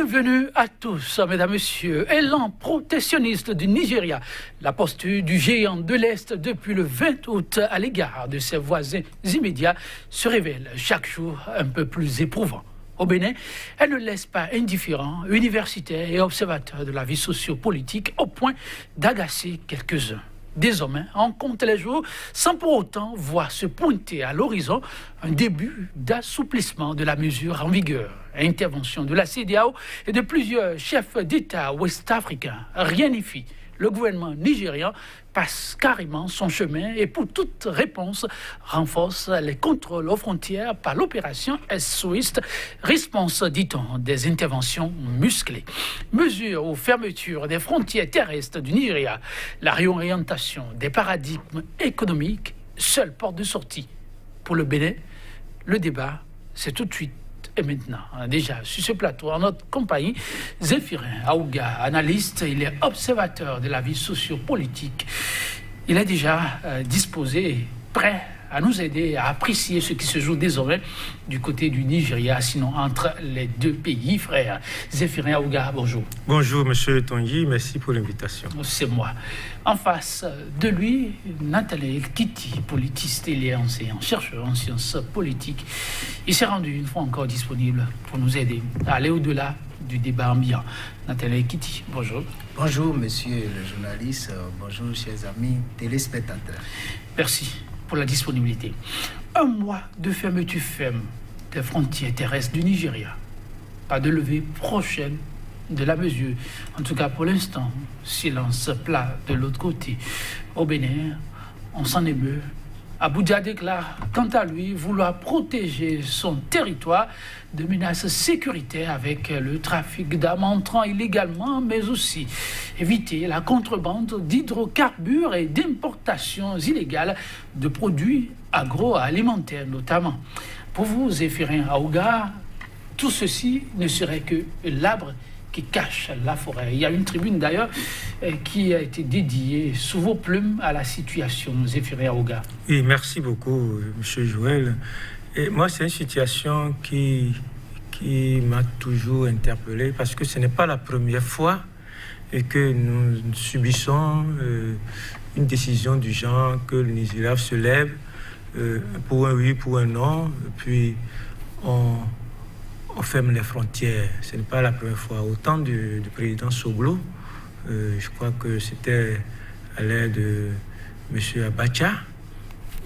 Bienvenue à tous, mesdames, messieurs. Élan protectionniste du Nigeria. La posture du géant de l'Est depuis le 20 août à l'égard de ses voisins immédiats se révèle chaque jour un peu plus éprouvant. Au Bénin, elle ne laisse pas indifférents universitaires et observateurs de la vie sociopolitique au point d'agacer quelques-uns. Désormais, on compte les jours sans pour autant voir se pointer à l'horizon un début d'assouplissement de la mesure en vigueur. Intervention de la CEDEAO et de plusieurs chefs d'État ouest-africains. Rien n'y fit. Le gouvernement nigérian passe carrément son chemin et pour toute réponse renforce les contrôles aux frontières par l'opération SOS, réponse, dit-on, des interventions musclées. Mesures ou fermeture des frontières terrestres du Nigeria, la réorientation des paradigmes économiques, seule porte de sortie. Pour le Bénin, le débat, c'est tout de suite. Et maintenant, déjà, sur ce plateau, en notre compagnie, Zéphirin Aouga, analyste, il est observateur de la vie sociopolitique. Il est déjà disposé, prêt à nous aider à apprécier ce qui se joue désormais du côté du Nigeria, sinon entre les deux pays frères. Zéphirin Aouga, bonjour. Bonjour, monsieur Tongi, merci pour l'invitation. C'est moi. En face de lui, Nathanaël Kiti, politiste, il est enseignant, chercheur en sciences politiques. Il s'est rendu une fois encore disponible pour nous aider à aller au-delà du débat ambiant. Nathanaël Kiti, bonjour. Bonjour, monsieur le journaliste. Bonjour, chers amis téléspectateurs. Merci pour la disponibilité. Un mois de fermeture ferme des frontières terrestres du Nigeria. Pas de levée prochaine de la mesure. En tout cas, pour l'instant, silence plat de l'autre côté. Au Bénin, on s'en émeut. Abuja déclare, quant à lui, vouloir protéger son territoire de menaces sécuritaires avec le trafic d'armes entrant illégalement, mais aussi éviter la contrebande d'hydrocarbures et d'importations illégales de produits agroalimentaires notamment. Pour vous, Zéphirin Aouga, tout ceci ne serait que l'arbre qui cache la forêt. Il y a une tribune d'ailleurs qui a été dédiée sous vos plumes à la situation, Zéphirin Aouga. Oui, merci beaucoup, monsieur Joël. Et moi, c'est une situation qui m'a toujours interpellé parce que ce n'est pas la première fois que nous subissons une décision du genre que le Nigeria se lève pour un oui, pour un non, puis on ferme les frontières. Ce n'est pas la première fois. Au temps du président Soglo, je crois que c'était à l'ère de M. Abacha,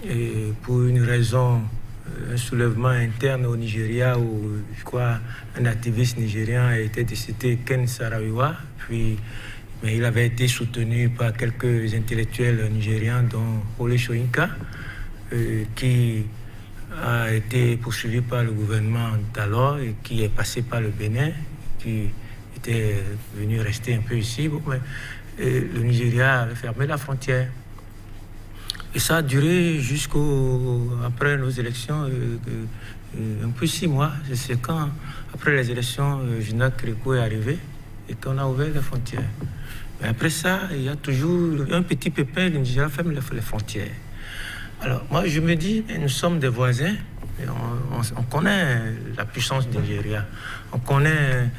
et pour une raison, un soulèvement interne au Nigeria où, je crois, un activiste nigérien a été décédé, Ken Sarawiwa, mais il avait été soutenu par quelques intellectuels nigériens, dont Ole Soyinka, qui a été poursuivi par le gouvernement d'alors et qui est passé par le Bénin, qui était venu rester un peu ici. Bon, mais, le Nigeria avait fermé la frontière. Et ça a duré jusqu'après nos élections, un peu 6 mois. C'est quand, après les élections, Junak Kreko est arrivé et qu'on a ouvert les frontières. Mais après ça, il y a toujours un petit pépin, le Nigeria ferme les frontières. Alors, moi, je me dis, nous sommes des voisins, et on connaît la puissance du Nigeria, on connaît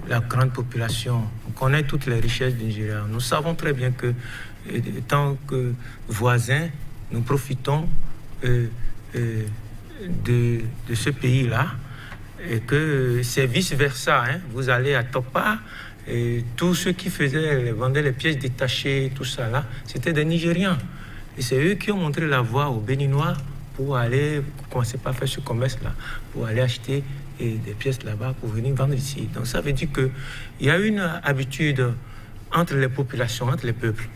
la grande population, on connaît toutes les richesses du Nigeria. Nous savons très bien que, tant que voisins, nous profitons de ce pays-là, et que c'est vice-versa. Hein. Vous allez à Topa, et tous ceux qui vendaient les pièces détachées, tout ça là, c'était des Nigérians. Et c'est eux qui ont montré la voie aux Béninois pour commencer par faire ce commerce-là, pour aller acheter des pièces là-bas pour venir vendre ici. Donc ça veut dire qu'il y a une habitude entre les populations, entre les peuples.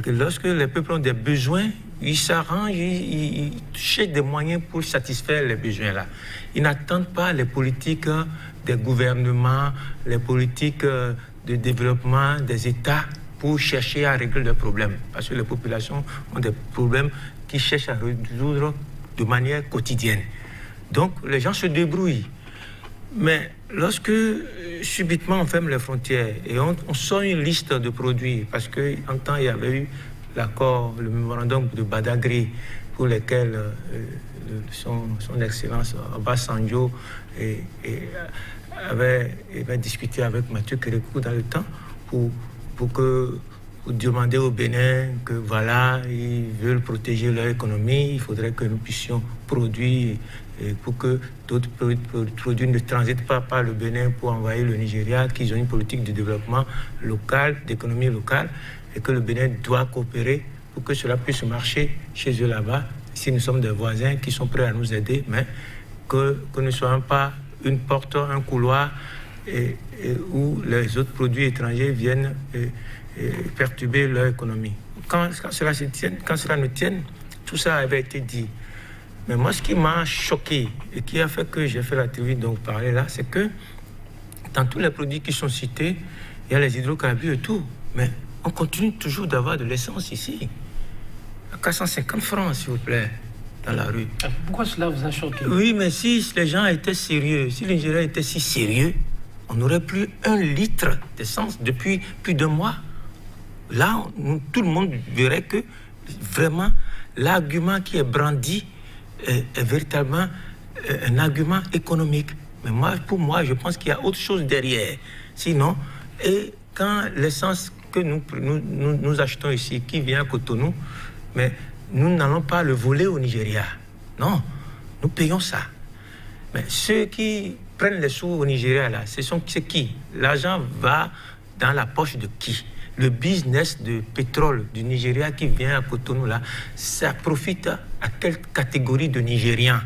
Lorsque les peuples ont des besoins, ils s'arrangent, ils cherchent des moyens pour satisfaire les besoins-là. Ils n'attendent pas les politiques des gouvernements, les politiques de développement des États pour chercher à régler leurs problèmes. Parce que les populations ont des problèmes qu'ils cherchent à résoudre de manière quotidienne. Donc, les gens se débrouillent. Mais lorsque, subitement, on ferme les frontières et on sort une liste de produits, parce qu'en temps, il y avait eu l'accord, le mémorandum de Badagry, pour lequel son Excellence Obasanjo avait discuté avec Mathieu Kérékou dans le temps pour demander au Bénin que voilà, ils veulent protéger leur économie, il faudrait que nous puissions produire pour que d'autres produits ne transitent pas par le Bénin pour envahir le Nigeria, qu'ils ont une politique de développement local, d'économie locale, et que le Bénin doit coopérer pour que cela puisse marcher chez eux là-bas. Si nous sommes des voisins qui sont prêts à nous aider, mais que nous ne soyons pas une porte, un couloir où les autres produits étrangers viennent perturber leur économie. Quand cela nous tienne, tout ça avait été dit. Mais moi, ce qui m'a choqué et qui a fait que j'ai fait la télé dont vous parlez là, c'est que dans tous les produits qui sont cités, il y a les hydrocarbures et tout. Mais on continue toujours d'avoir de l'essence ici. À 450 francs, s'il vous plaît, dans la rue. Pourquoi cela vous a choqué? Oui, mais si les gens étaient sérieux, si le Nigeria était si sérieux, on n'aurait plus 1 litre d'essence depuis plus de mois. Là, tout le monde verrait que vraiment l'argument qui est brandi est véritablement un argument économique. Mais pour moi, je pense qu'il y a autre chose derrière. Sinon, et quand l'essence que nous achetons ici, qui vient à Cotonou, mais nous n'allons pas le voler au Nigeria. Non, nous payons ça. Mais ceux qui prennent les sous au Nigeria, là, c'est qui? L'argent va dans la poche de qui? Le business de pétrole du Nigeria qui vient à Cotonou, là, ça profite à quelle catégorie de Nigériens?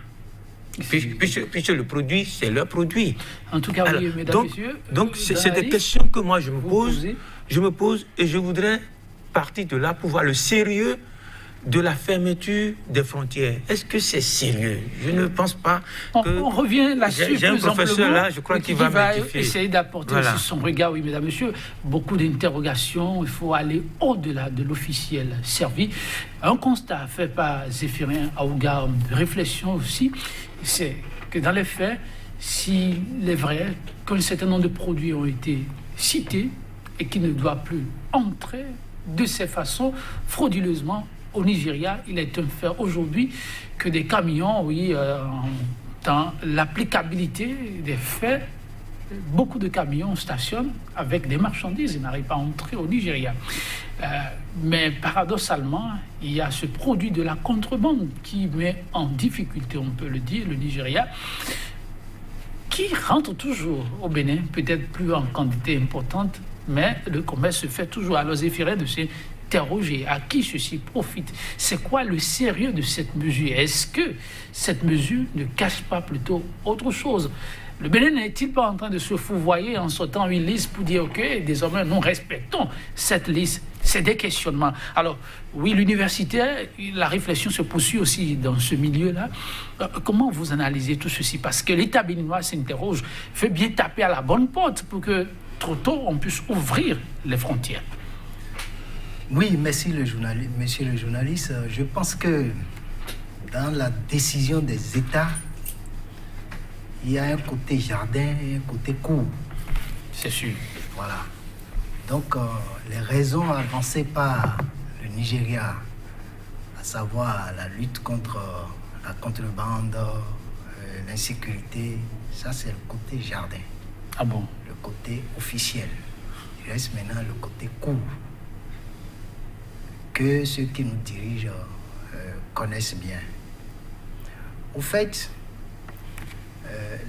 Puisque le produit, c'est leur produit. En tout cas, oui, mesdames, messieurs. Donc, c'est des questions que moi, je me pose et je voudrais partir de là pour voir le sérieux de la fermeture des frontières. Est-ce que c'est sérieux? Je ne pense pas que... On revient là-dessus. J'ai un professeur là, je crois qu'il va essayer d'apporter aussi son regard. Oui, mesdames, messieurs, beaucoup d'interrogations. Il faut aller au-delà de l'officiel servi. Un constat fait par Zéphirin Aouga, de réflexion aussi, c'est que dans les faits, s'il est vrai qu'un certain nombre de produits ont été cités et qui ne doivent plus entrer de ces façons frauduleusement au Nigeria, il est un fait aujourd'hui que des camions, dans l'applicabilité des faits, beaucoup de camions stationnent avec des marchandises et n'arrivent pas à entrer au Nigeria. Mais paradoxalement, il y a ce produit de la contrebande qui met en difficulté, on peut le dire, le Nigeria, qui rentre toujours au Bénin, peut-être plus en quantité importante, mais le commerce se fait toujours. Alors, Zéphirin de ces interroger à qui ceci profite. C'est quoi le sérieux de cette mesure? Est-ce que cette mesure ne cache pas plutôt autre chose? Le Bénin n'est-il pas en train de se fourvoyer en sortant une liste pour dire ok, désormais nous respectons cette liste? C'est des questionnements. Alors oui, l'universitaire, la réflexion se poursuit aussi dans ce milieu-là. Comment vous analysez tout ceci? Parce que l'État béninois s'interroge, fait bien taper à la bonne porte pour que trop tôt on puisse ouvrir les frontières. Oui, merci monsieur le journaliste. Je pense que dans la décision des États, il y a un côté jardin et un côté cour. C'est sûr. Voilà. Donc, les raisons avancées par le Nigeria, à savoir la lutte contre la contrebande, l'insécurité, ça c'est le côté jardin. Ah bon? Le côté officiel. Il reste maintenant le côté cour, que ceux qui nous dirigent connaissent bien. Au fait,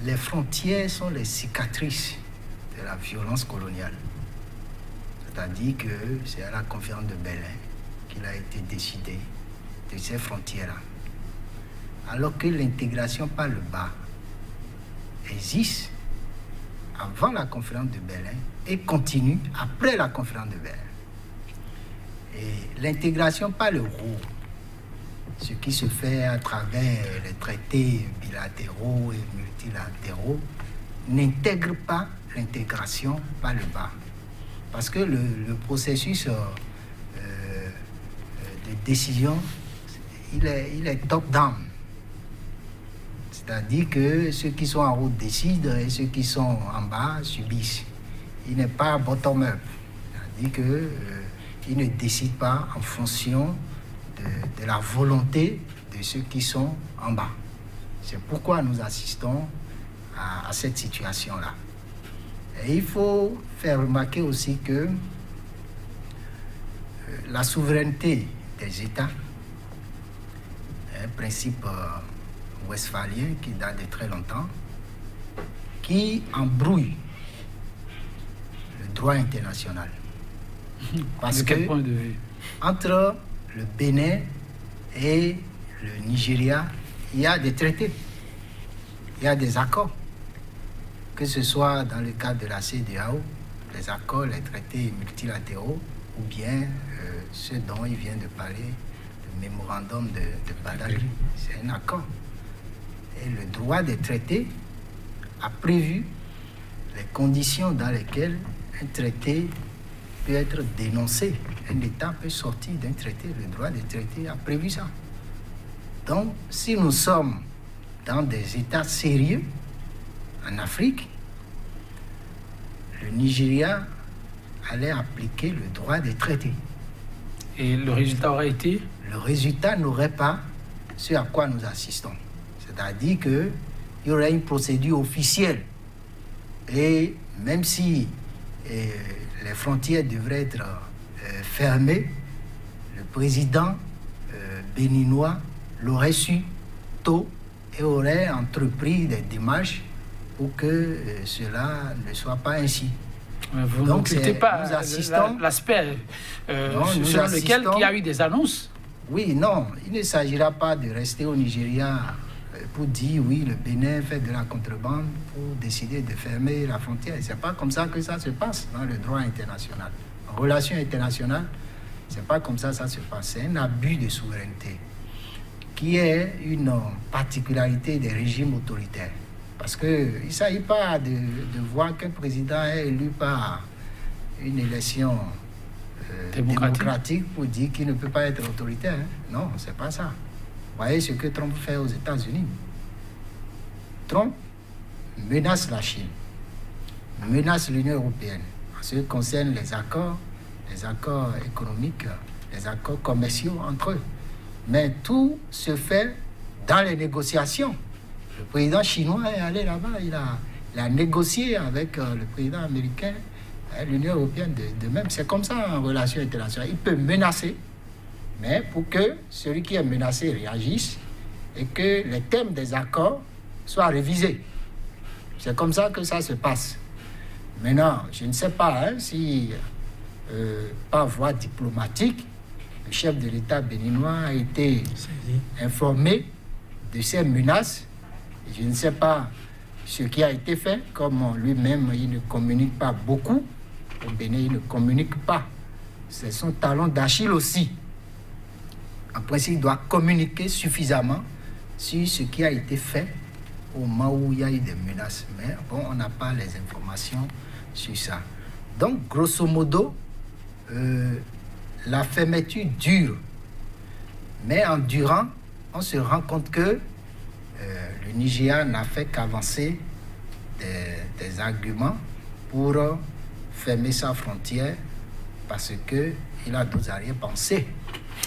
les frontières sont les cicatrices de la violence coloniale. C'est-à-dire que c'est à la conférence de Berlin qu'il a été décidé de ces frontières-là. Alors que l'intégration par le bas existe avant la conférence de Berlin et continue après la conférence de Berlin. Et l'intégration par le haut, ce qui se fait à travers les traités bilatéraux et multilatéraux, n'intègre pas l'intégration par le bas. Parce que le processus de décision, il est top-down. C'est-à-dire que ceux qui sont en haut décident et ceux qui sont en bas subissent. Il n'est pas bottom-up. C'est-à-dire que ils ne décident pas en fonction de la volonté de ceux qui sont en bas. C'est pourquoi nous assistons à cette situation-là. Et il faut faire remarquer aussi que la souveraineté des États, un principe westphalien qui date de très longtemps, qui embrouille le droit international. Parce que entre le Bénin et le Nigeria, il y a des traités, il y a des accords, que ce soit dans le cadre de la CEDEAO, les accords, les traités multilatéraux, ou bien ce dont il vient de parler, le mémorandum de Badagry. C'est un accord. Et le droit des traités a prévu les conditions dans lesquelles un traité peut être dénoncé. Un État peut sortir d'un traité. Le droit des traités a prévu ça. Donc, si nous sommes dans des États sérieux en Afrique, le Nigeria allait appliquer le droit des traités. Et le résultat aurait été? Le résultat n'aurait pas ce à quoi nous assistons. C'est-à-dire qu'il y aurait une procédure officielle. Et même si les frontières devraient être fermées, le président béninois l'aurait su tôt et aurait entrepris des démarches pour que cela ne soit pas ainsi. Vous Donc, n'occultez pas l'aspect selon lequel il y a eu des annonces? Oui, non, il ne s'agira pas de rester au Nigeria pour dire oui, le Bénin fait de la contrebande pour décider de fermer la frontière. C'est pas comme ça que ça se passe dans le droit international. En relation internationale, c'est pas comme ça que ça se passe. C'est un abus de souveraineté qui est une particularité des régimes autoritaires. Parce qu'il ne s'agit pas de voir qu'un président est élu par une élection démocratique pour dire qu'il ne peut pas être autoritaire. Non, c'est pas ça. Vous voyez ce que Trump fait aux États-Unis. Trump menace la Chine, menace l'Union européenne en ce qui concerne les accords économiques, les accords commerciaux entre eux. Mais tout se fait dans les négociations. Le président chinois est allé là-bas, il a négocié avec le président américain, l'Union européenne de même. C'est comme ça en relation internationale. Il peut menacer, mais pour que celui qui est menacé réagisse et que les termes des accords soient révisés. C'est comme ça que ça se passe. Maintenant, je ne sais pas si, par voie diplomatique, le chef de l'État béninois a été informé de ces menaces. Je ne sais pas ce qui a été fait, comme lui-même, il ne communique pas beaucoup. Au Bénin, il ne communique pas. C'est son talon d'Achille aussi. En principe, il doit communiquer suffisamment sur ce qui a été fait au moment où il y a eu des menaces. Mais bon, on n'a pas les informations sur ça. Donc, grosso modo, la fermeture dure. Mais en durant, on se rend compte que le Nigeria n'a fait qu'avancer des arguments pour fermer sa frontière parce qu'il a d'autres arrière-pensées.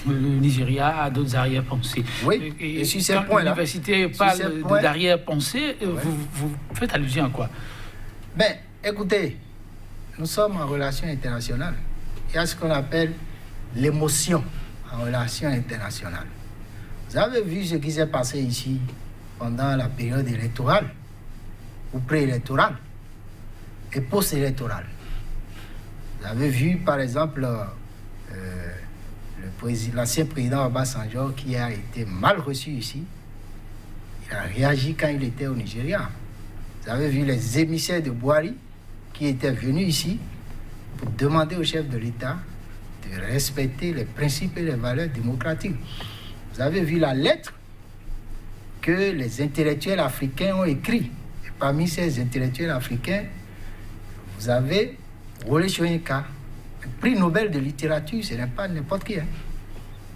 Le Nigeria a d'autres arrière-pensées. Oui, et sur ces points-là. L'université parle d'arrière-pensée, vous faites allusion à quoi? Ben, écoutez, nous sommes en relation internationale. Il y a ce qu'on appelle l'émotion en relation internationale. Vous avez vu ce qui s'est passé ici pendant la période électorale ou préélectorale et post-électorale. Vous avez vu, par exemple, l'ancien président Obasanjo qui a été mal reçu ici. Il a réagi quand il était au Nigeria. Vous avez vu les émissaires de Buhari qui étaient venus ici pour demander au chef de l'État de respecter les principes et les valeurs démocratiques. Vous avez vu la lettre que les intellectuels africains ont écrite. Et parmi ces intellectuels africains, vous avez Wole Soyinka, prix Nobel de littérature. Ce n'est pas n'importe qui. Ce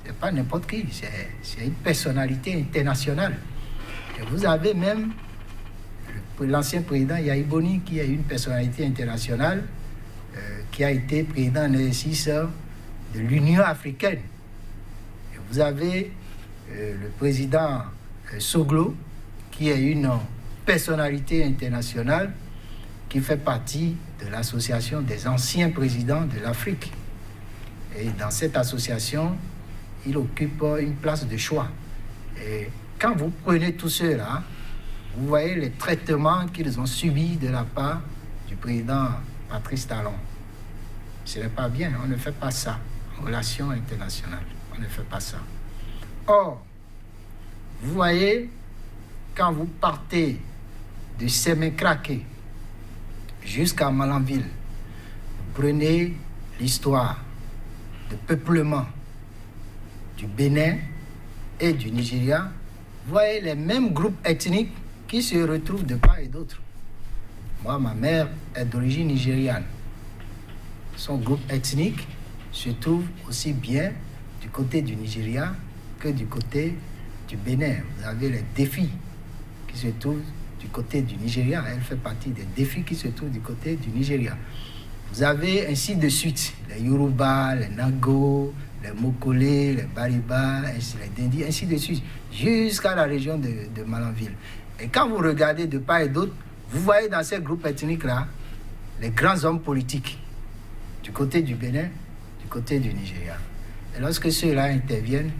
n'est pas n'importe qui. C'est une personnalité internationale. Et vous avez même l'ancien président Yahi Boni, qui est une personnalité internationale, qui a été président en exercice de l'Union africaine. Et vous avez le président Soglo, qui est une personnalité internationale, qui fait partie de l'association des anciens présidents de l'Afrique. Et dans cette association, il occupe une place de choix. Et quand vous prenez tous ceux-là, vous voyez les traitements qu'ils ont subis de la part du président Patrice Talon. Ce n'est pas bien, on ne fait pas ça. En relations internationales, on ne fait pas ça. Or, vous voyez, quand vous partez de Sémé-Craqué jusqu'à Malanville, vous prenez l'histoire de peuplement du Bénin et du Nigeria, vous voyez les mêmes groupes ethniques qui se retrouvent de part et d'autre. Moi, ma mère est d'origine nigériane. Son groupe ethnique se trouve aussi bien du côté du Nigeria que du côté du Bénin. Vous avez les défis qui se trouvent du côté du Nigeria. Elle fait partie des défis qui se trouvent du côté du Nigeria. Vous avez ainsi de suite les Yoruba, les Nago, les Mokole, les Bariba, les Dendi, ainsi de suite, jusqu'à la région de Malanville. Et quand vous regardez de part et d'autre, vous voyez dans ces groupes ethniques-là les grands hommes politiques du côté du Bénin, du côté du Nigeria. Et lorsque ceux-là interviennent,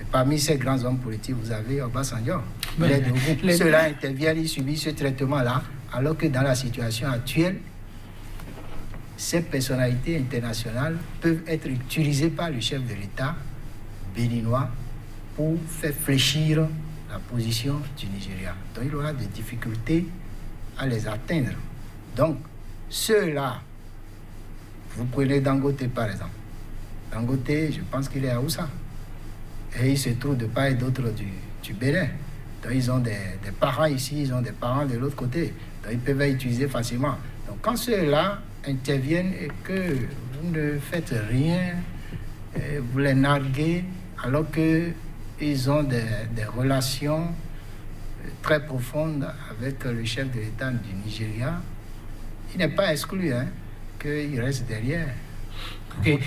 et parmi ces grands hommes politiques, vous avez Obasanjo. Ceux-là interviennent, ils subissent ce traitement-là, alors que dans la situation actuelle, ces personnalités internationales peuvent être utilisées par le chef de l'État béninois pour faire fléchir la position du Nigeria. Donc il aura des difficultés à les atteindre. Donc ceux-là, vous prenez Dangote par exemple. Dangote, je pense qu'il est à Oussa. Et il se trouve de part et d'autre du Bénin. Donc ils ont des parents ici, ils ont des parents de l'autre côté. Donc ils peuvent utiliser facilement. Donc quand ceux-là interviennent et que vous ne faites rien, vous les narguez alors qu'ils ont des relations très profondes avec le chef de l'État du Nigeria, il n'est pas exclu qu'il reste derrière. Okay.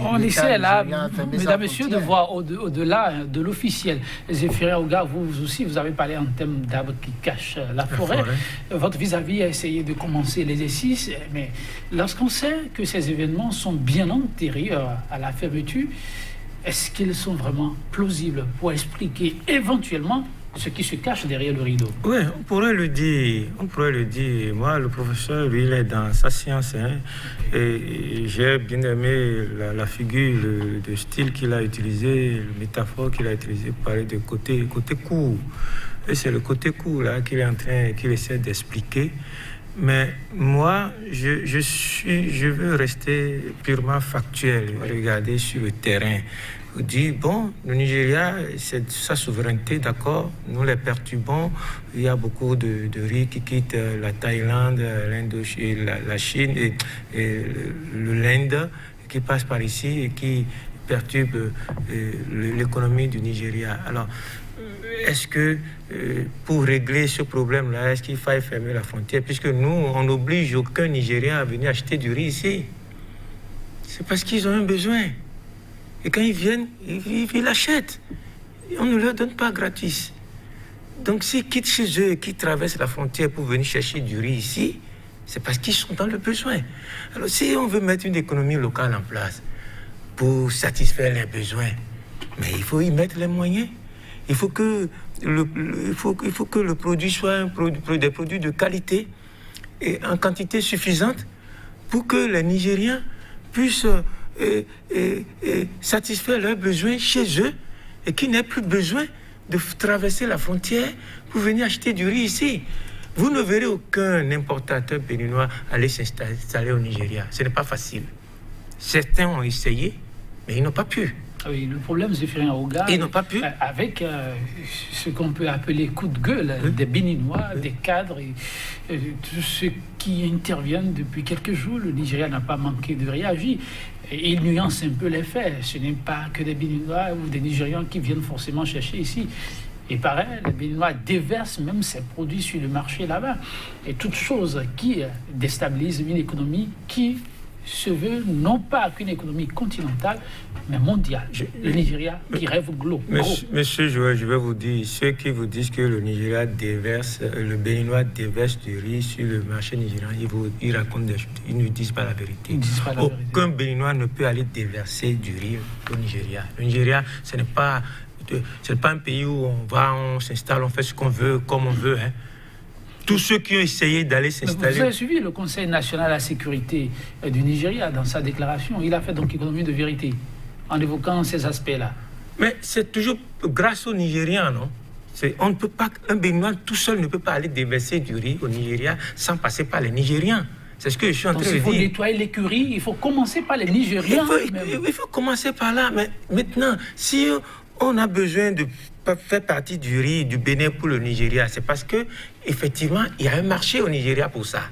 On essaie là, mesdames, messieurs, de voir au-delà de l'officiel. Zéphirin Oga, vous aussi, vous avez parlé en termes d'arbres qui cachent la forêt. Votre vis-à-vis a essayé de commencer l'exercice, mais lorsqu'on sait que ces événements sont bien antérieurs à la fermeture, est-ce qu'ils sont vraiment plausibles pour expliquer éventuellement ce qui se cache derrière le rideau? Oui, on pourrait le dire. Moi, le professeur, lui, il est dans sa science. Et j'ai bien aimé la figure, le style qu'il a utilisé, le métaphore qu'il a utilisé pour parler de côté court. Et c'est le côté court là qu'il essaie d'expliquer. Mais moi, je veux rester purement factuel, regarder sur le terrain. Vous dites, bon, le Nigeria, c'est sa souveraineté, d'accord, nous les perturbons. Il y a beaucoup de riz qui quittent la Thaïlande, la Chine et l'Inde qui passent par ici et qui perturbent l'économie du Nigeria. Alors, est-ce que pour régler ce problème-là, est-ce qu'il faille fermer la frontière? Puisque nous, on n'oblige aucun Nigérien à venir acheter du riz ici. C'est parce qu'ils ont un besoin. Et quand ils viennent, ils l'achètent. On ne leur donne pas gratis. Donc s'ils quittent chez eux et qu'ils traversent la frontière pour venir chercher du riz ici, c'est parce qu'ils sont dans le besoin. Alors si on veut mettre une économie locale en place pour satisfaire les besoins, mais il faut y mettre les moyens. Il faut que le produit soit des produits de qualité et en quantité suffisante pour que les Nigériens puissent satisfaire leurs besoins chez eux et qu'ils n'aient plus besoin de traverser la frontière pour venir acheter du riz ici. Vous ne verrez aucun importateur béninois aller s'installer au Nigeria. Ce n'est pas facile. Certains ont essayé, mais ils n'ont pas pu. Oui, le problème, Zéphirin Oga, ils n'ont pas pu. Avec ce qu'on peut appeler coup de gueule des Béninois, des cadres, et tous ceux qui interviennent depuis quelques jours, le Nigeria n'a pas manqué de réagir. Et il nuance un peu les faits. Ce n'est pas que des Béninois ou des Nigérians qui viennent forcément chercher ici. Et pareil, les Béninois déversent même ces produits sur le marché là-bas. Et toute chose qui déstabilise une économie qui se veut non pas qu'une économie continentale, mais mondiale. Le Nigeria qui rêve gros. Monsieur Joël, je vais vous dire, ceux qui vous disent que le Nigeria déverse, le Béninois déverse du riz sur le marché nigérian, ils racontent des choses, ils ne disent pas la vérité. Aucun Béninois ne peut aller déverser du riz au Nigeria. Le Nigeria, ce n'est pas un pays où on va, on s'installe, on fait ce qu'on veut, comme on veut. Hein. Tous ceux qui ont essayé d'aller s'installer... Vous avez suivi le Conseil national de la sécurité du Nigeria dans sa déclaration. Il a fait donc économie de vérité en évoquant ces aspects-là. Mais c'est toujours grâce aux Nigérians, non? On ne peut pas, un Béninois tout seul ne peut pas aller déverser du riz au Nigeria sans passer par les Nigérians. C'est ce que je suis en train de dire. Il faut nettoyer l'écurie, il faut commencer par les Nigériens. Il faut commencer par là. Mais maintenant, si on a besoin de faire partie du riz du Bénin pour le Nigeria, c'est parce que effectivement, il y a un marché au Nigeria pour ça.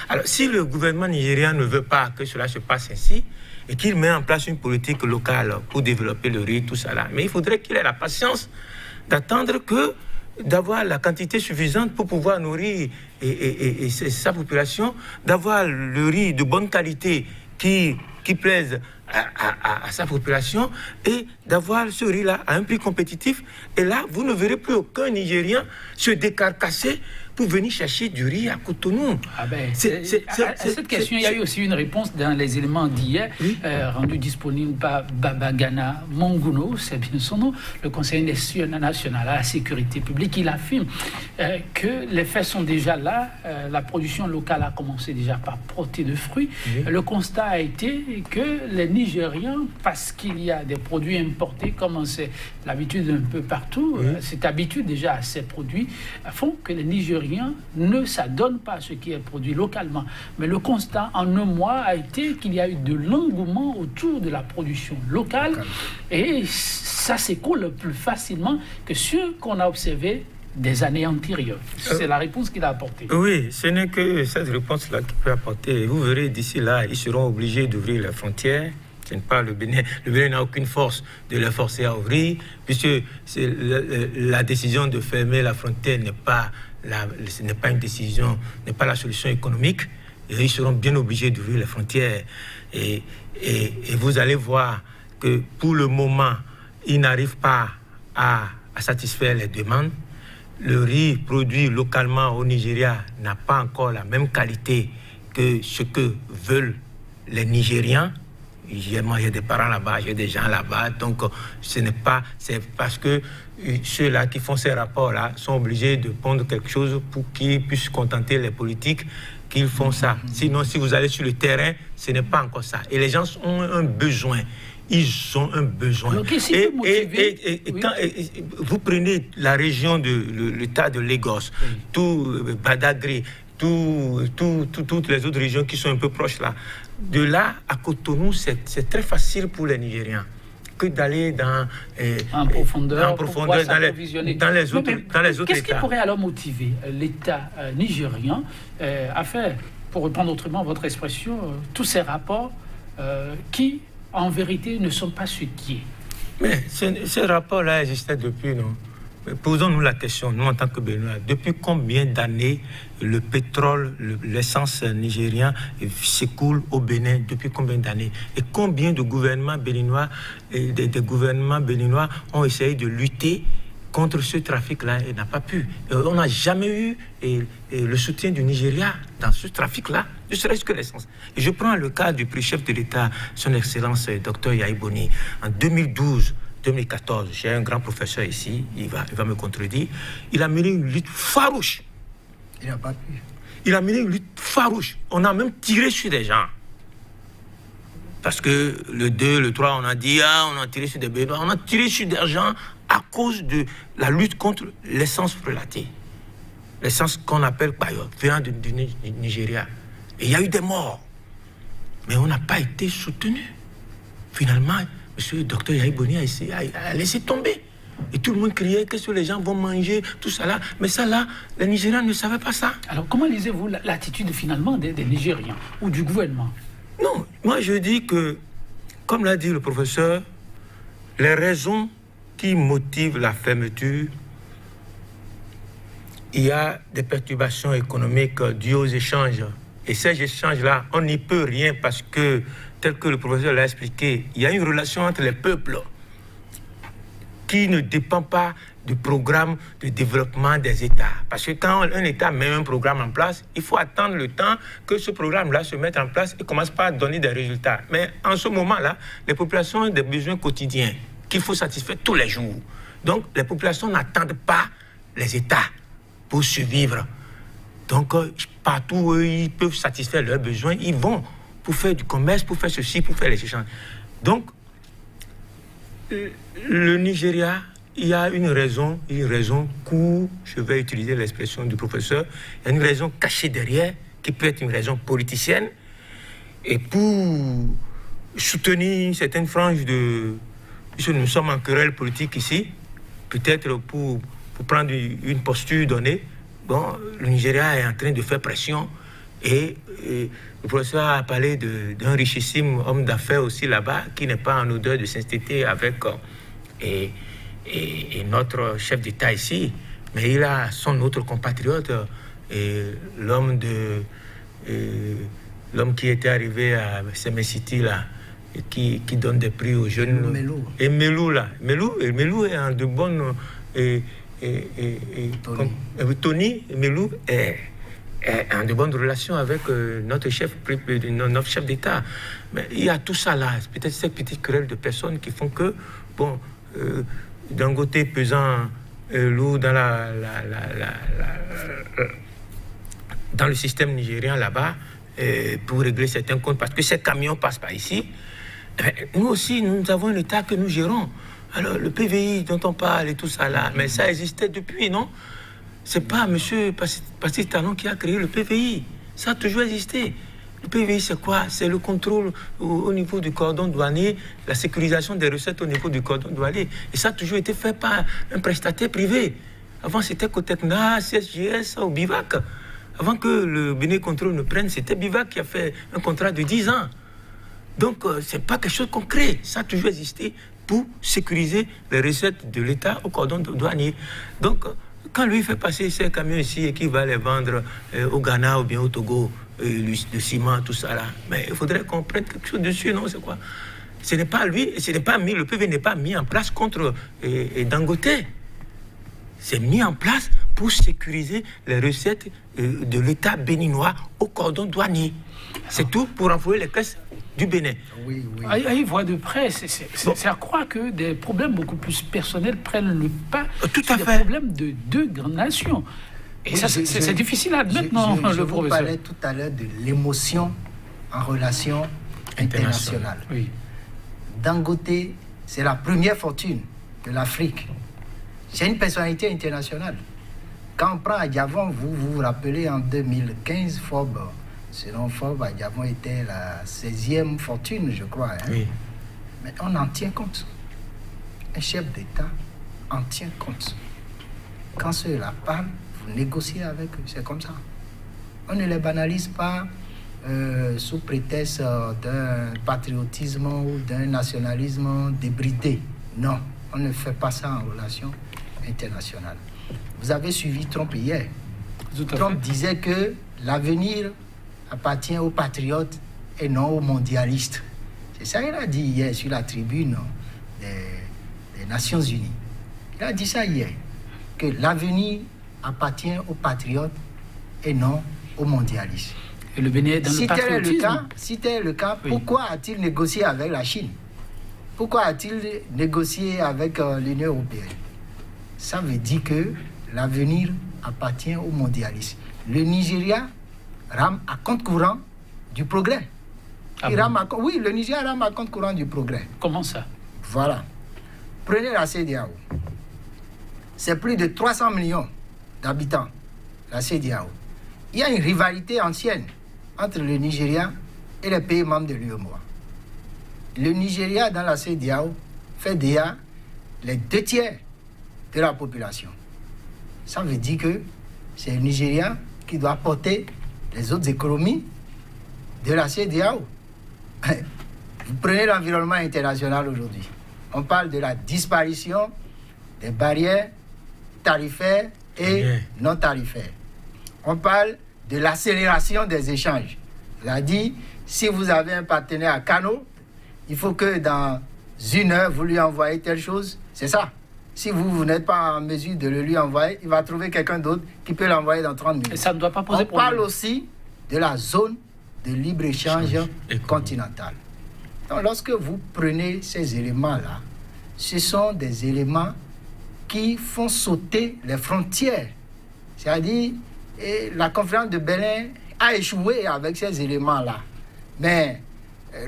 Alors, si le gouvernement nigérien ne veut pas que cela se passe ainsi, et qu'il met en place une politique locale pour développer le riz, tout ça là, mais il faudrait qu'il ait la patience d'attendre d'avoir la quantité suffisante pour pouvoir nourrir et sa population, d'avoir le riz de bonne qualité qui plaise à sa population et d'avoir ce riz-là à un prix compétitif. Et là, vous ne verrez plus aucun Nigérien se décarcasser pour venir chercher du riz à Cotonou. À cette question, il y a eu aussi une réponse dans les éléments d'hier, rendu disponible par Babagana Monguno, c'est bien son nom, le Conseil national à la sécurité publique. Il affirme que les faits sont déjà là, la production locale a commencé déjà par porter de fruits. Le constat a été que les Nigériens, parce qu'il y a des produits importés, comme c'est l'habitude un peu partout, cette habitude déjà à ces produits, font que les Nigériens ne s'adonnent pas à ce qui est produit localement. Mais le constat en un mois a été qu'il y a eu de l'engouement autour de la production locale et ça s'écoule plus facilement que ce qu'on a observé des années antérieures. C'est la réponse qu'il a apportée. Oui, ce n'est que cette réponse-là qu'il peut apporter. Vous verrez, d'ici là, ils seront obligés d'ouvrir les frontières. Ce n'est pas le Bénin. Le Bénin n'a aucune force de les forcer à ouvrir, puisque la décision de fermer la frontière ce n'est pas une décision, n'est pas la solution économique. Et ils seront bien obligés d'ouvrir les frontières. Et vous allez voir que pour le moment, ils n'arrivent pas à satisfaire les demandes. Le riz produit localement au Nigeria n'a pas encore la même qualité que ce que veulent les Nigériens. J'ai des parents là-bas, j'ai des gens là-bas, donc c'est parce que ceux-là qui font ces rapports-là sont obligés de prendre quelque chose pour qu'ils puissent contenter les politiques qu'ils font ça. Sinon, si vous allez sur le terrain, ce n'est pas encore ça. Et les gens ont un besoin. Ils ont un besoin. Donc, quand vous prenez la région de l'État de Lagos, tout Badagry, toutes les autres régions qui sont un peu proches là. De là à Cotonou, c'est très facile pour les Nigériens que d'aller en profondeur dans les autres États. Qu'est-ce qui pourrait alors motiver l'État nigérien à faire, pour reprendre autrement votre expression, tous ces rapports qui, en vérité, ne sont pas ce qui est? Mais ces rapports-là existaient depuis, non? Posons-nous la question, nous en tant que Béninois, depuis combien d'années le pétrole, l'essence nigérien s'écoule au Bénin? Depuis combien d'années? Et combien de gouvernements béninois, des gouvernements béninois ont essayé de lutter contre ce trafic-là et n'a pas pu? On n'a jamais eu le soutien du Nigeria dans ce trafic-là, ne serait-ce que l'essence. Et je prends le cas du prix-chef de l'État, son Excellence Dr Yahi Boni, en 2014, j'ai un grand professeur ici, il va me contredire, il a mené une lutte farouche. Il n'a pas pu. Il a mené une lutte farouche. On a même tiré sur des gens. Parce que le 2, le 3, on a dit, on a tiré sur des Béninois, on a tiré sur des gens à cause de la lutte contre l'essence frelatée. L'essence qu'on appelle Bayo, venant du Nigeria. Et il y a eu des morts. Mais on n'a pas été soutenu. Finalement, Monsieur le docteur Yahi Boni a laissé tomber. Et tout le monde criait que les gens vont manger, tout ça là. Mais ça là, les Nigériens ne savaient pas ça. Alors comment lisez-vous l'attitude finalement des Nigériens ou du gouvernement? Non, moi je dis que, comme l'a dit le professeur, les raisons qui motivent la fermeture, il y a des perturbations économiques dues aux échanges Et ces échanges-là, on n'y peut rien parce que, tel que le professeur l'a expliqué, il y a une relation entre les peuples qui ne dépend pas du programme de développement des États. Parce que quand un État met un programme en place, il faut attendre le temps que ce programme-là se mette en place et commence par donner des résultats. Mais en ce moment-là, les populations ont des besoins quotidiens qu'il faut satisfaire tous les jours. Donc, les populations n'attendent pas les États pour survivre. Donc, partout où ils peuvent satisfaire leurs besoins, ils vont pour faire du commerce, pour faire ceci, pour faire les échanges. Donc, le Nigeria, il y a une raison court, je vais utiliser l'expression du professeur, il y a une raison cachée derrière, qui peut être une raison politicienne, et pour soutenir certaines franges de... Puisque nous sommes en querelle politique ici, peut-être pour prendre une posture donnée, bon, le Nigeria est en train de faire pression, et le professeur a parlé d'un richissime homme d'affaires aussi là-bas, qui n'est pas en odeur de sainteté avec... Et notre chef d'État ici, mais il a son autre compatriote, l'homme qui était arrivé à Seme City là, qui donne des prix aux jeunes. Melou. Et Melou là, Melou est en de bonnes. Tony Melou est en de bonnes relations avec notre chef d'État. Mais il y a tout ça là, peut-être ces petites querelles de personnes qui font que, bon. D'un côté pesant lourd dans dans le système nigérien là-bas pour régler certains comptes parce que ces camions passent par ici. Nous aussi, nous avons un État que nous gérons. Alors le PVI dont on parle et tout ça là, mais ça existait depuis, non? C'est pas M. Patrice Talon qui a créé le PVI. Ça a toujours existé. Le PVI, c'est quoi? C'est le contrôle au niveau du cordon douanier, la sécurisation des recettes au niveau du cordon douanier. Et ça a toujours été fait par un prestataire privé. Avant, c'était Cotecna, CSGS ou Bivac. Avant que le Bénin Contrôle ne prenne, c'était Bivac qui a fait un contrat de 10 ans. Donc, ce n'est pas quelque chose de concret. Ça a toujours existé pour sécuriser les recettes de l'État au cordon douanier. Donc, quand lui fait passer ses camions ici et qu'il va les vendre au Ghana ou bien au Togo, le ciment, tout ça là, mais il faudrait qu'on prenne quelque chose dessus, non? C'est quoi? Ce n'est pas lui, ce n'est pas mis, le PV n'est pas mis en place contre Dangote. C'est mis en place pour sécuriser les recettes de l'État béninois au cordon douanier. C'est tout pour renflouer les caisses du Bénin. Oui. À y voir de près, c'est à croire que des problèmes beaucoup plus personnels prennent le pas sur des problèmes de deux grandes nations. Et oui, ça, c'est difficile à admettre, non, le professeur? Je vous parlais tout à l'heure de l'émotion en relation internationale. Oui. Dangote, c'est la première fortune de l'Afrique. C'est une personnalité internationale. Quand on prend Adjavon, vous vous rappelez, en 2015, Forbes, selon Forbes, Adjavon était la 16e fortune, je crois. Hein? Oui. Mais on en tient compte. Un chef d'État en tient compte. Quand ceux-là parlent, vous négociez avec eux, c'est comme ça. On ne les banalise pas sous prétexte d'un patriotisme ou d'un nationalisme débridé. Non, on ne fait pas ça en relation internationale. Vous avez suivi Trump hier. Trump disait que l'avenir appartient aux patriotes et non aux mondialistes. C'est ça qu'il a dit hier sur la tribune des Nations Unies. Il a dit ça hier, que l'avenir appartient aux patriotes et non aux mondialistes. Et le Bénin est dans le patriotisme. Si tel est le cas, oui. Pourquoi a-t-il négocié avec la Chine? Pourquoi a-t-il négocié avec l'Union européenne? Ça veut dire que l'avenir appartient aux mondialistes. Le Nigeria rame à compte courant du progrès. Oui, le Nigeria rame à compte courant du progrès. Comment ça? Voilà. Prenez la CEDEAO. C'est plus de 300 millions d'habitants, la CEDEAO. Il y a une rivalité ancienne entre le Nigeria et les pays membres de l'UEMOA. Le Nigeria, dans la CEDEAO, fait déjà les 2/3 de la population. Ça veut dire que c'est le Nigeria qui doit porter les autres économies de la CEDEAO. Vous prenez l'environnement international aujourd'hui. On parle de la disparition des barrières tarifaires et non tarifaires. On parle de l'accélération des échanges. C'est-à-dire, si vous avez un partenaire à Kano, il faut que dans 1 heure, vous lui envoyez telle chose. C'est ça. Si vous n'êtes pas en mesure de le lui envoyer, il va trouver quelqu'un d'autre qui peut l'envoyer dans 30 minutes. Et ça ne doit pas poser problème. On parle aussi de la zone de libre-échange continentale. Donc, lorsque vous prenez ces éléments-là, ce sont des éléments qui font sauter les frontières. C'est-à-dire, la conférence de Berlin a échoué avec ces éléments-là. Mais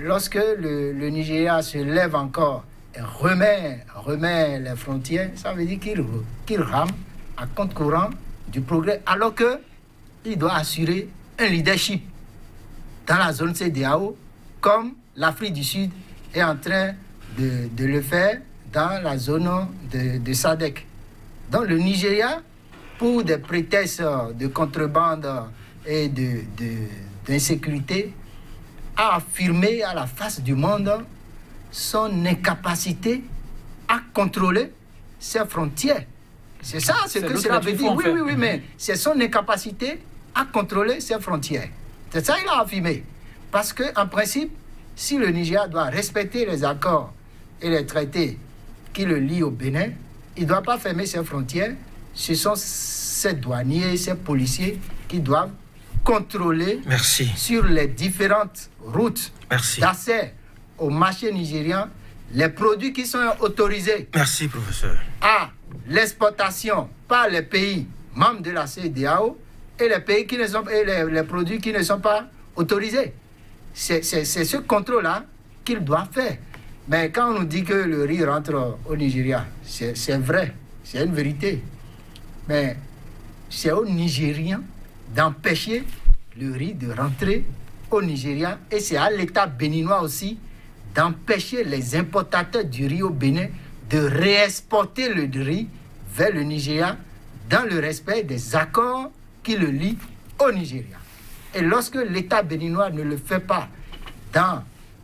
lorsque le Nigeria se lève encore et remet les frontières, ça veut dire qu'il rame à compte courant du progrès, alors qu'il doit assurer un leadership dans la zone CEDEAO, comme l'Afrique du Sud est en train de le faire dans la zone de SADC. Donc le Nigeria, pour des prétextes de contrebande et d'insécurité, a affirmé à la face du monde son incapacité à contrôler ses frontières. C'est ça ce que cela veut dire. Oui, mais c'est son incapacité à contrôler ses frontières. C'est ça qu'il a affirmé. Parce qu'en principe, si le Nigeria doit respecter les accords et les traités qui le lient au Bénin, il ne doit pas fermer ses frontières. Ce sont ces douaniers, ces policiers qui doivent contrôler sur les différentes routes d'accès au marché nigérian les produits qui sont autorisés à l'exportation par les pays membres de la CEDEAO et les pays qui ne sont, et les produits qui ne sont pas autorisés. C'est ce contrôle-là qu'il doit faire. Mais quand on nous dit que le riz rentre au Nigeria, c'est vrai, c'est une vérité. Mais c'est aux Nigériens d'empêcher le riz de rentrer au Nigeria, et c'est à l'État béninois aussi d'empêcher les importateurs du riz au Bénin de réexporter le riz vers le Nigeria dans le respect des accords qui le lient au Nigeria. Et lorsque l'État béninois ne le fait pas dans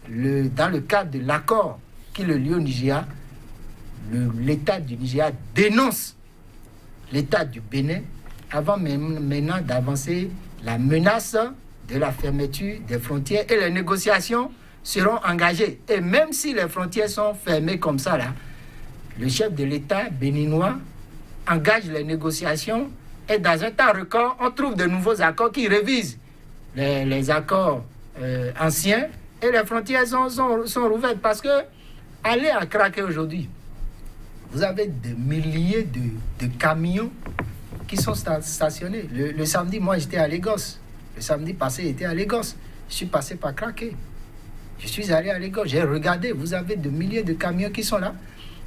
le cadre de l'accord qui le lie au Nigeria, l'État du Nigeria dénonce l'État du Bénin avant maintenant d'avancer la menace de la fermeture des frontières, et les négociations seront engagées. Et même si les frontières sont fermées comme ça, là, le chef de l'État béninois engage les négociations, et dans un temps record, on trouve de nouveaux accords qui révisent les accords anciens, et les frontières sont rouvertes. Parce que allez à Craquet aujourd'hui, vous avez des milliers de camions qui sont stationnés. Le samedi, moi j'étais à Lagos. Le samedi passé, j'étais à Lagos. Je suis passé par Craquet. Je suis allé à Lagos. J'ai regardé, vous avez des milliers de camions qui sont là.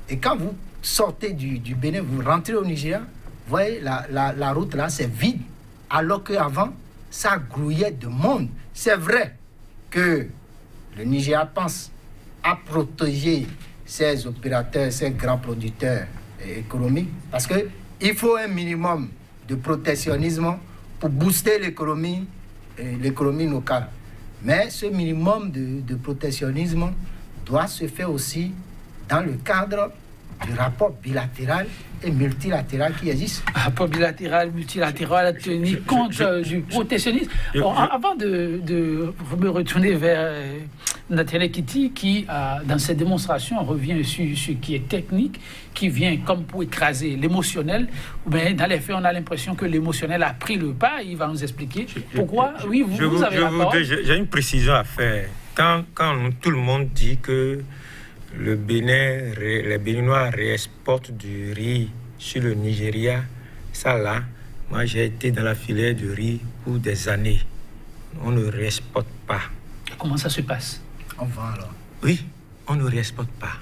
Et quand vous sortez du Bénin, vous rentrez au Nigeria, vous voyez, la route là, c'est vide. Alors qu'avant, ça grouillait de monde. C'est vrai que le Nigeria pense à protéger ses opérateurs, ses grands producteurs économiques, parce qu'il faut un minimum de protectionnisme pour booster l'économie locale. Mais ce minimum de protectionnisme doit se faire aussi dans le cadre du rapport bilatéral et multilatéral qui existe. Rapport bilatéral, multilatéral, tenir compte du protectionnisme. Avant de me retourner vers Nathaniel Kitty, qui, dans cette démonstration, revient sur ce qui est technique, qui vient comme pour écraser l'émotionnel, mais dans les faits, on a l'impression que l'émotionnel a pris le pas. Il va nous expliquer pourquoi. Oui, vous avez la parole. J'ai une précision à faire. Quand tout le monde dit que les Béninois réexportent du riz sur le Nigeria, ça là, moi j'ai été dans la filière du riz pour des années. On ne réexporte pas. Comment ça se passe? On vend alors? Oui, on ne réexporte pas.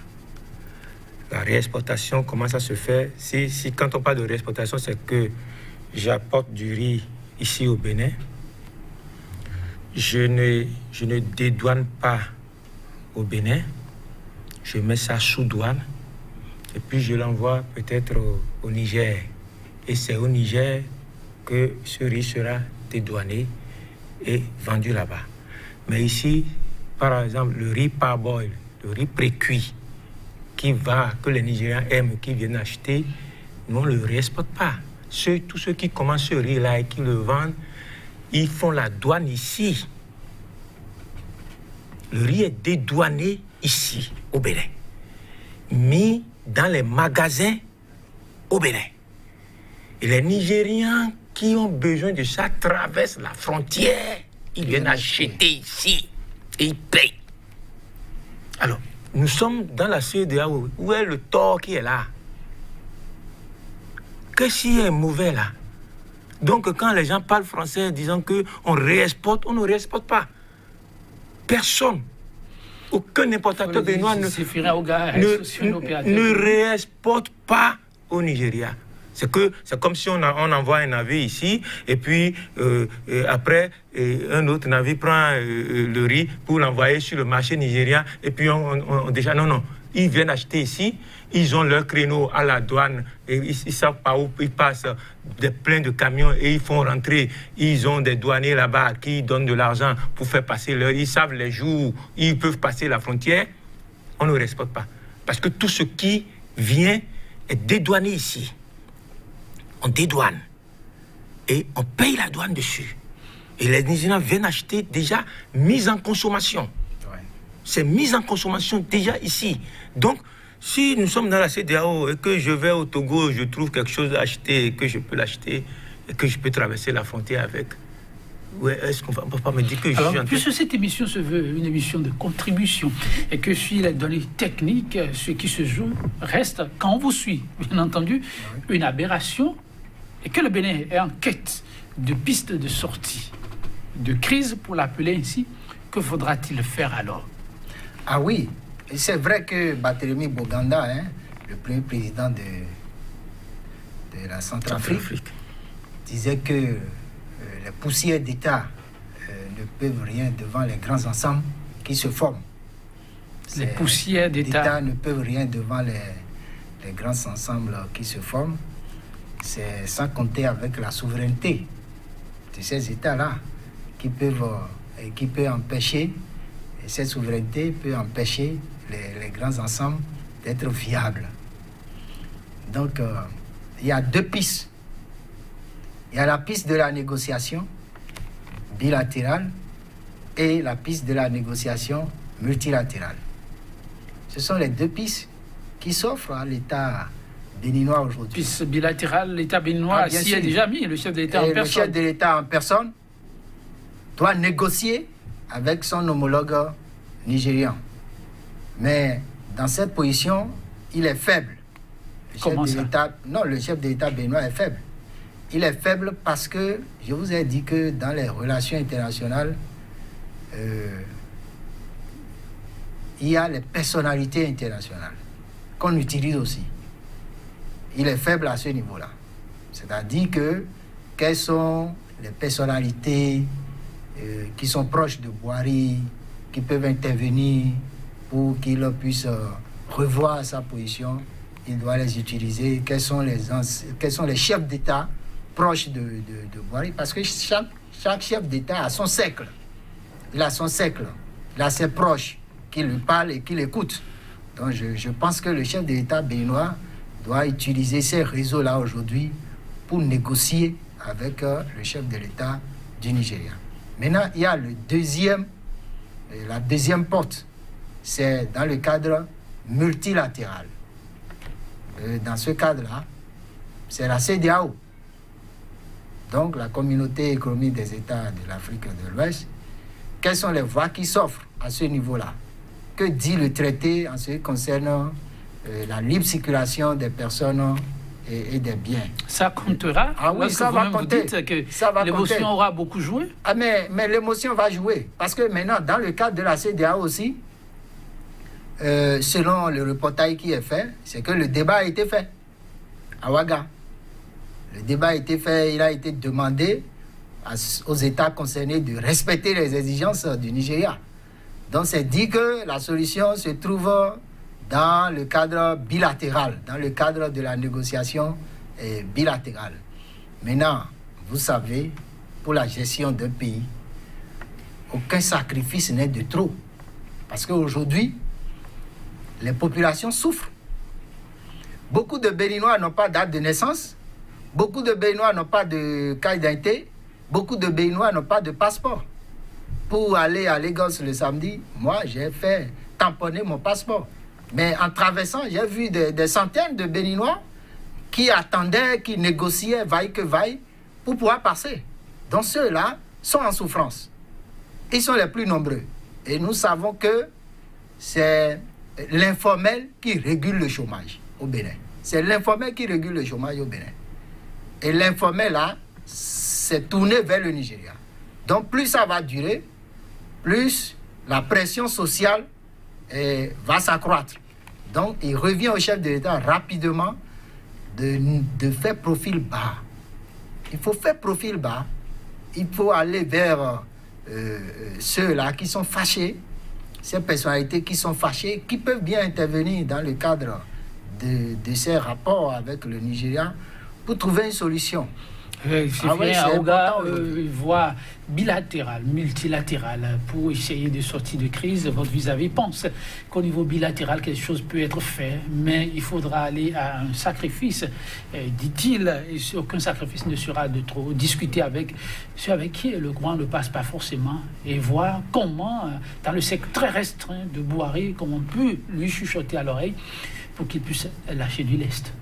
La réexportation, comment ça se fait? Si quand on parle de réexportation, c'est que j'apporte du riz ici au Bénin. Je ne dédouane pas au Bénin. Je mets ça sous douane et puis je l'envoie peut-être au Niger. Et c'est au Niger que ce riz sera dédouané et vendu là-bas. Mais ici, par exemple, le riz parboil, le riz pré-cuit, que les Nigériens aiment, qui viennent acheter, nous on ne le réexporte pas. Tous ceux qui commencent ce riz-là et qui le vendent, ils font la douane ici. Le riz est dédouané ici, au Bénin, mis dans les magasins au Bénin. Et les Nigérians qui ont besoin de ça traversent la frontière, ils viennent acheter ici et ils payent. Alors, nous sommes dans la CEDEAO. Où est le tort qui est là? Qu'est-ce qui est mauvais là? Donc, quand les gens parlent français disant qu'on réexporte, on ne réexporte pas. Personne, aucun importateur béninois ne réexporte pas au Nigeria. C'est comme si on envoie un navire ici, et puis après, un autre navire prend le riz pour l'envoyer sur le marché nigérien, et puis déjà, non. Ils viennent acheter ici, ils ont leur créneau à la douane, et ils savent pas où ils passent plein de camions et ils font rentrer. Ils ont des douaniers là-bas qui donnent de l'argent pour faire passer leur... Ils savent les jours où ils peuvent passer la frontière. On ne respecte pas. Parce que tout ce qui vient est dédouané ici. On dédouane. Et on paye la douane dessus. Et les Nigériens viennent acheter déjà mis en consommation. C'est mis en consommation déjà ici. Donc, si nous sommes dans la CEDEAO et que je vais au Togo, je trouve quelque chose à acheter, et que je peux l'acheter, et que je peux traverser la frontière avec, est-ce qu'on ne va pas me dire que je suis en train... Puisque cette émission se veut une émission de contribution et que suit les données techniques, ce qui se joue reste, quand on vous suit, bien entendu, une aberration et que le Bénin est en quête de pistes de sortie, de crise pour l'appeler ainsi, que faudra-t-il faire alors? Ah oui, et c'est vrai que Barthélemy Boganda, le premier président de la Centrafrique, disait que les poussières d'État ne peuvent rien devant les grands ensembles qui se forment. Les poussières d'État ne peuvent rien devant les grands ensembles qui se forment. C'est sans compter avec la souveraineté de ces États-là qui peut empêcher, et cette souveraineté peut empêcher les grands ensembles d'être viables. Donc, il y a deux pistes. Il y a la piste de la négociation bilatérale et la piste de la négociation multilatérale. Ce sont les deux pistes qui s'offrent à l'État béninois aujourd'hui. Piste bilatérale, l'État béninois s'y est déjà mis, le chef de l'État en personne. Le chef de l'État en personne doit négocier avec son homologue nigérian. Mais dans cette position, il est faible. Comment ça? Le chef de l'État béninois est faible. Il est faible parce que, je vous ai dit que dans les relations internationales, il y a les personnalités internationales qu'on utilise aussi. Il est faible à ce niveau-là. C'est-à-dire que, quelles sont les personnalités qui sont proches de Boari, qui peuvent intervenir pour qu'il puisse revoir sa position, il doit les utiliser. Quels sont les chefs d'État proches de Boari? Parce que chaque chef d'État a son cercle. Il a son cercle. Il a ses proches qui lui parlent et qui l'écoutent. Donc je pense que le chef de l'État béninois doit utiliser ces réseaux-là aujourd'hui pour négocier avec le chef de l'État du Nigeria. Maintenant, il y a la deuxième porte, c'est dans le cadre multilatéral. Dans ce cadre-là, c'est la CEDEAO, donc la communauté économique des États de l'Afrique de l'Ouest. Quelles sont les voies qui s'offrent à ce niveau-là? Que dit le traité en ce qui concerne la libre circulation des personnes et des biens? Ça comptera? Ah oui, ça va compter. Vous dites que l'émotion aura beaucoup joué? Ah mais l'émotion va jouer. Parce que maintenant, dans le cadre de la CEDEAO aussi, selon le reportage qui est fait, c'est que le débat a été fait à Ouaga. Le débat a été fait, il a été demandé aux États concernés de respecter les exigences du Nigeria. Donc c'est dit que la solution se trouve dans le cadre bilatéral, dans le cadre de la négociation bilatérale. Maintenant, vous savez, pour la gestion d'un pays, aucun sacrifice n'est de trop. Parce qu'aujourd'hui, les populations souffrent. Beaucoup de Béninois n'ont pas date de naissance, beaucoup de Béninois n'ont pas de carte d'identité, Beaucoup de Béninois n'ont pas de passeport. Pour aller à Lagos le samedi, moi, j'ai fait tamponner mon passeport. Mais en traversant, j'ai vu des centaines de Béninois qui attendaient, qui négociaient, vaille que vaille, pour pouvoir passer. Donc ceux-là sont en souffrance. Ils sont les plus nombreux. Et nous savons que c'est l'informel qui régule le chômage au Bénin. C'est l'informel qui régule le chômage au Bénin. Et l'informel, là, s'est tourné vers le Nigeria. Donc plus ça va durer, plus la pression sociale va s'accroître. Donc il revient au chef de l'État rapidement de faire profil bas. Il faut faire profil bas. Il faut aller vers ceux-là qui sont fâchés, ces personnalités qui sont fâchées, qui peuvent bien intervenir dans le cadre de ces rapports avec le Nigeria pour trouver une solution. C'est une voie bilatérale, multilatérale pour essayer de sortir de crise. Votre vis-à-vis pense qu'au niveau bilatéral, quelque chose peut être fait, mais il faudra aller à un sacrifice, dit-il, et aucun sacrifice ne sera de trop. Discuter avec ceux avec qui le courant ne passe pas forcément et voir comment, dans le secteur très restreint de Bouaré, comment on peut lui chuchoter à l'oreille pour qu'il puisse lâcher du lest.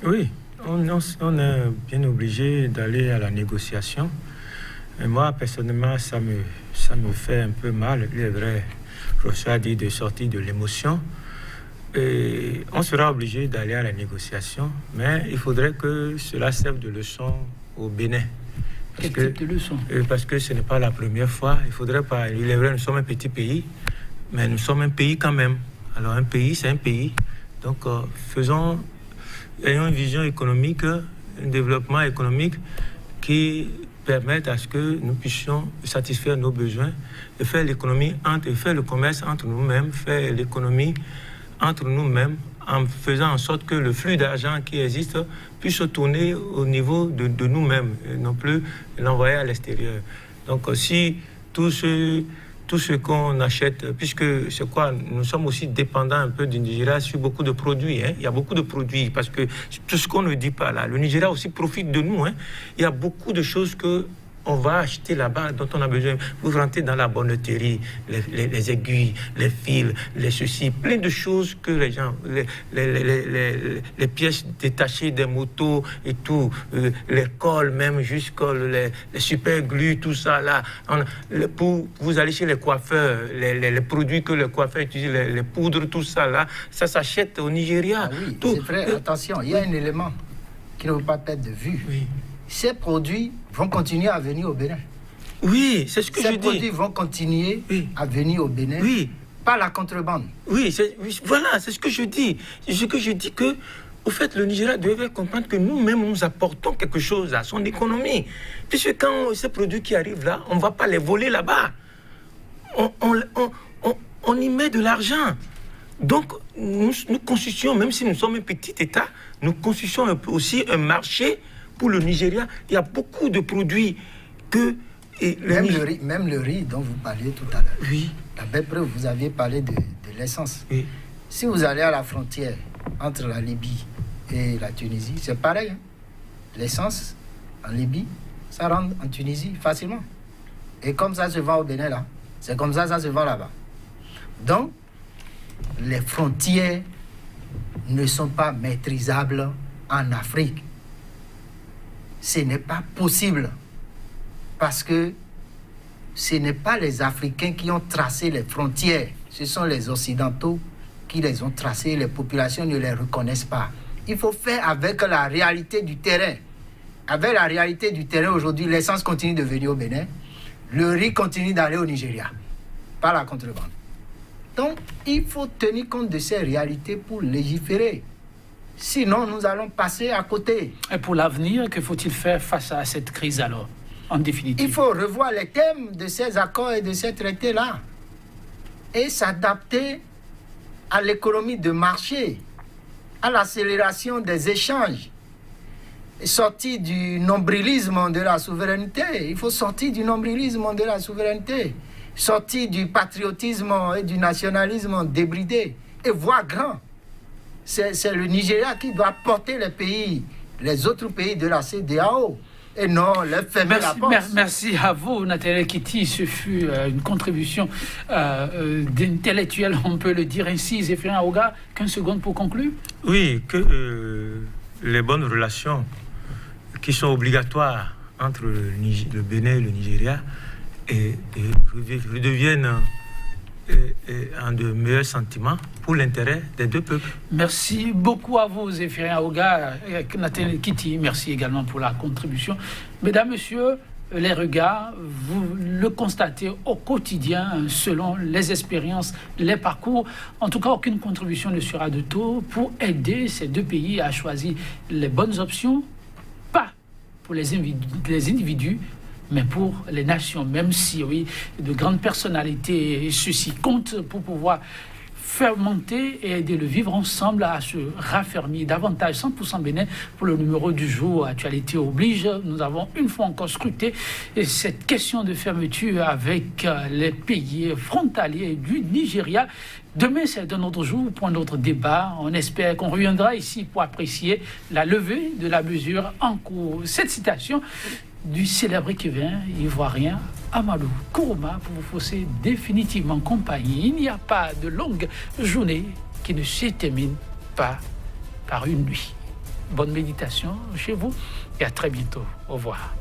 Oui. On est bien obligé d'aller à la négociation. Et moi, personnellement, ça me fait un peu mal. Il est vrai, François a dit de sortir de l'émotion. Et on sera obligé d'aller à la négociation, mais il faudrait que cela serve de leçon au Bénin. Quel type de leçon ? Parce que ce n'est pas la première fois. Il faudrait pas. Il est vrai, nous sommes un petit pays, mais nous sommes un pays quand même. Alors un pays, c'est un pays. Donc ayons une vision économique, un développement économique qui permette à ce que nous puissions satisfaire nos besoins et faire l'économie faire le commerce entre nous-mêmes, faire l'économie entre nous-mêmes en faisant en sorte que le flux d'argent qui existe puisse se tourner au niveau de nous-mêmes et non plus l'envoyer à l'extérieur. Donc si tout ce qu'on achète, puisque c'est quoi, nous sommes aussi dépendants un peu du Nigeria sur beaucoup de produits. Hein. Il y a beaucoup de produits, parce que tout ce qu'on ne dit pas là, le Nigeria aussi profite de nous. Hein. Il y a beaucoup de choses qu'on va acheter là-bas, dont on a besoin. Vous rentrez dans la bonneterie, les aiguilles, les fils, les ceci, plein de choses que les gens, les pièces détachées des motos et tout, les cols même, jusqu'aux les super glus, tout ça là. Pour vous allez chez les coiffeurs, les produits que les coiffeurs utilisent, les poudres, tout ça là, ça s'achète au Nigeria. Ah oui, tout. C'est vrai, attention, il y a un élément qui ne faut pas perdre de vue. Oui. Ces produits vont continuer à venir au Bénin. Oui, c'est ce que je dis. Ces produits vont continuer à venir au Bénin. Oui. Pas la contrebande. Oui, voilà, c'est ce que je dis. C'est ce que je dis que, au fait, le Nigeria devait comprendre que nous-mêmes, nous apportons quelque chose à son économie. Puisque quand ces produits qui arrivent là, on ne va pas les voler là-bas. On y met de l'argent. Donc, nous constituons, même si nous sommes un petit État, nous constituons aussi un marché pour le Nigeria. Il y a beaucoup de produits que... Même le riz dont vous parliez tout à l'heure. Oui. La belle preuve, vous aviez parlé de l'essence. Oui. Si vous allez à la frontière entre la Libye et la Tunisie, c'est pareil. Hein? L'essence en Libye, ça rentre en Tunisie facilement. Et comme ça se vend au Bénin là, c'est comme ça se vend là-bas. Donc, les frontières ne sont pas maîtrisables en Afrique. Ce n'est pas possible. Parce que ce n'est pas les Africains qui ont tracé les frontières. Ce sont les Occidentaux qui les ont tracées. Les populations ne les reconnaissent pas. Il faut faire avec la réalité du terrain. Avec la réalité du terrain aujourd'hui, l'essence continue de venir au Bénin. Le riz continue d'aller au Nigeria. Pas la contrebande. Donc, il faut tenir compte de ces réalités pour légiférer. Sinon, nous allons passer à côté. Et pour l'avenir, que faut-il faire face à cette crise alors, en définitive? Il faut revoir les thèmes de ces accords et de ces traités-là et s'adapter à l'économie de marché, à l'accélération des échanges. Et sortir du nombrilisme de la souveraineté. Il faut sortir du nombrilisme de la souveraineté. Sortir du patriotisme et du nationalisme débridé et voir grand. C'est le Nigeria qui doit porter les autres pays de la CEDEAO et non leur fermer la porte. Merci à vous, Nathaniel Kitty. Ce fut une contribution d'intellectuel, on peut le dire ainsi. Zéphirin Aouga, 15 secondes pour conclure. Oui, que les bonnes relations qui sont obligatoires entre le Bénin et le Nigeria redeviennent en de meilleurs sentiments pour l'intérêt des deux peuples. Merci beaucoup à vous, Zéphirin Aouga et Nathaniel Kitty. Merci également pour la contribution. Mesdames, Messieurs, les regards, vous le constatez au quotidien selon les expériences, les parcours. En tout cas, aucune contribution ne sera de taux pour aider ces deux pays à choisir les bonnes options, pas pour les individus, mais pour les nations, même si, oui, de grandes personnalités, ceci compte pour pouvoir faire monter et aider le vivre ensemble à se raffermir davantage. 100% Bénin pour le numéro du jour. Actualité oblige. Nous avons une fois encore scruté cette question de fermeture avec les pays frontaliers du Nigeria. Demain, c'est un autre jour pour un autre débat. On espère qu'on reviendra ici pour apprécier la levée de la mesure en cours. Cette citation du célèbre écrivain ivoirien Amadou Kourouma pour vous fausser définitivement compagnie. Il n'y a pas de longue journée qui ne se termine pas par une nuit. Bonne méditation chez vous et à très bientôt. Au revoir.